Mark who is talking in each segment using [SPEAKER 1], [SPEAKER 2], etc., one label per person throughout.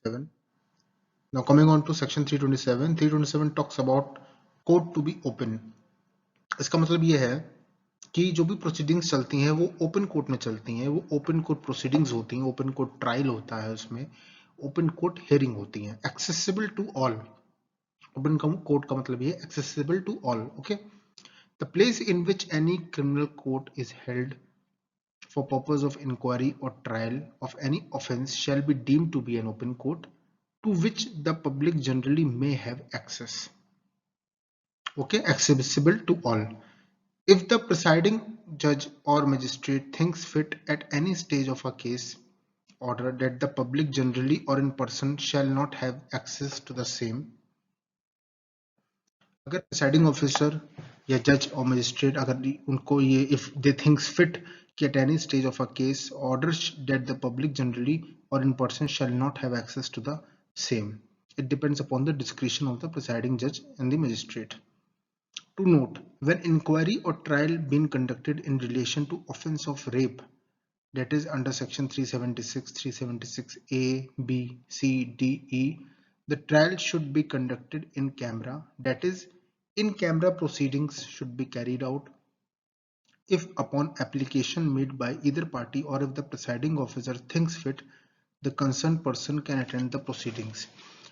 [SPEAKER 1] 327. Now coming on to section 327. 327 talks about court to be open. इसका मतलब ये है कि जो भी प्रोसीडिंग्स चलती हैं वो ओपन कोर्ट में चलती हैं, वो ओपन कोर्ट प्रोसीडिंग्स होती हैं, ओपन कोर्ट ट्रायल होता है, उसमें ओपन कोर्ट हियरिंग होती हैं, accessible to all. Open court का मतलब ये accessible to all. Okay, the place in which any criminal court is held for purpose of inquiry or trial of any offence shall be deemed to be an open court to which the public generally may have access. Okay, accessible to all. If the presiding judge or magistrate thinks fit at any stage of a case, order that the public generally or in person shall not have access to the same. अगर presiding officer या जज और magistrate अगर उनको ये if they thinks fit कि at any stage of a case orders that the public generally or in person shall not have access to the same. It depends upon the discretion of the presiding judge and the magistrate. To note, when inquiry or trial being conducted in relation to offence of rape, that is under section 376, 376A, B, C, D, E, the trial should be conducted in camera, that is in camera proceedings should be carried out if upon application made by either party or if the presiding officer thinks fit the concerned person can attend the proceedings.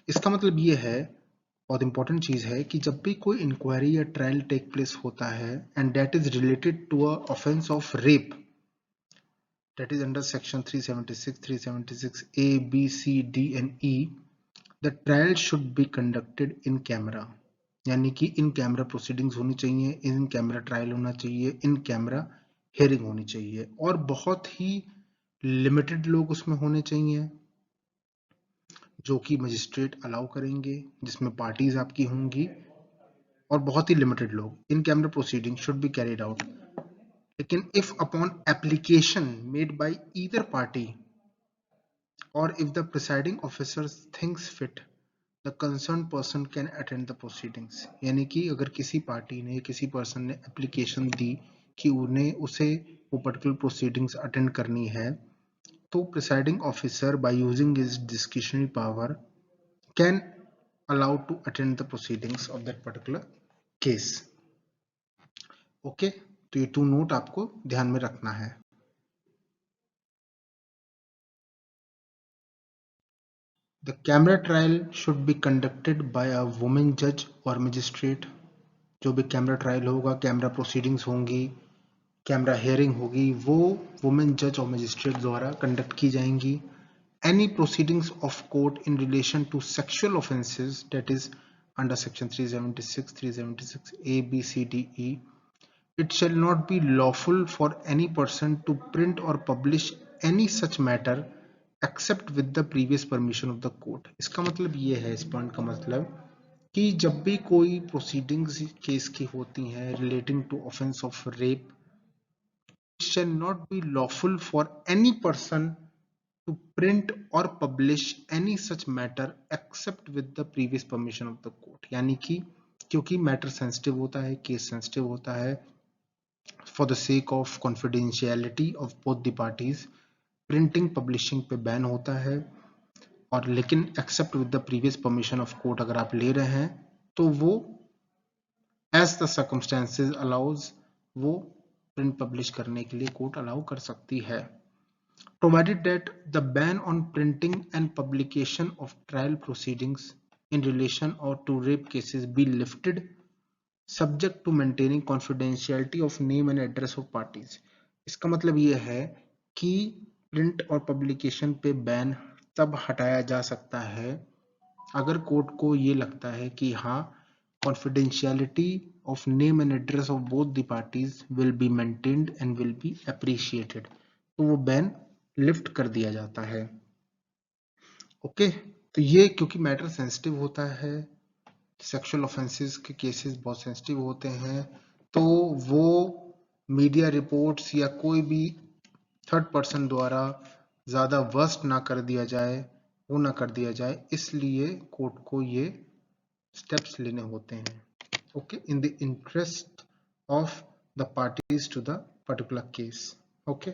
[SPEAKER 1] इसका मतलब ये है, बहुत important चीज है कि जब भी कोई इंक्वायरी या ट्रायल टेक प्लेस होता है and that is related to a offence of rape, that is under section 376, 376A, B, C, D and E, the trial should be conducted in camera. यानी कि इन कैमरा प्रोसीडिंग्स होनी चाहिए, in camera trial होना चाहिए, in camera hearing होनी चाहिए और बहुत ही लिमिटेड लोग उसमें होने चाहिए जो कि मजिस्ट्रेट अलाउ करेंगे, जिसमें पार्टीज आपकी होंगी और बहुत ही लिमिटेड लोग। In camera proceeding should be carried out, लेकिन if upon application made by either party और if the presiding officer thinks fit the concern person can attend the proceedings. यानी कि अगर किसी पार्टी ने, किसी पर्सन ने एप्लीकेशन दी कि उसे वो पर्टिकुलर प्रोसीडिंग्स अटेंड करनी है, तो presiding officer by using his discretionary power can allow to attend the proceedings of that particular case. Okay, तो ये टू नोट आपको ध्यान में रखना है। The camera trial should be conducted by a woman judge or magistrate. जो भी camera trial होगा, कैमरा प्रोसीडिंग्स होंगी, कैमरा हियरिंग होगी, वो वुमेन जज और मजिस्ट्रेट द्वारा कंडक्ट की जाएंगी. Any proceedings of court in relation to sexual offences, that is under section 376, 376A, B, C, D, E, it shall not be lawful for any person to print or publish any such matter except with the previous permission of the court. इसका मतलब ये है, इस point का मतलब कि जब भी कोई प्रोसीडिंग्स केस की होती हैं relating to offence of rape, it shall not be lawful for any person to print or publish any such matter except with the previous permission of the court. यानी कि क्योंकि मैटर सेंसिटिव होता है, case sensitive होता है, for the sake of confidentiality of both the parties, printing publishing पे ban होता है, और लेकिन except with the previous permission of court अगर आप ले रहे हैं तो वो एज द सर्कमस्टेंसेस अलाउज, वो प्रिंट पब्लिश करने के लिए कोर्ट अलाउ कर सकती है. Provided that the ban on printing and publication of trial proceedings in relation और to rape cases be lifted subject to maintaining confidentiality of name and address of parties. इसका मतलब ये है कि प्रिंट और पब्लिकेशन पे बैन तब हटाया जा सकता है अगर कोर्ट को ये लगता है कि हाँ, confidentiality of name and address of both the parties will be maintained and will be appreciated, तो वो बैन लिफ्ट कर दिया जाता है. ओके, तो ये क्योंकि मैटर सेंसिटिव होता है, सेक्सुअल ऑफेंसेस के केसेस बहुत सेंसिटिव होते हैं, तो वो मीडिया रिपोर्ट्स या कोई भी थर्ड पर्सन द्वारा ज़्यादा वर्स्ट ना कर दिया जाए, वो ना कर दिया जाए, इसलिए कोर्ट को ये स्टेप्स लेने होते हैं. Okay, in the interest of the parties to the particular case. Okay.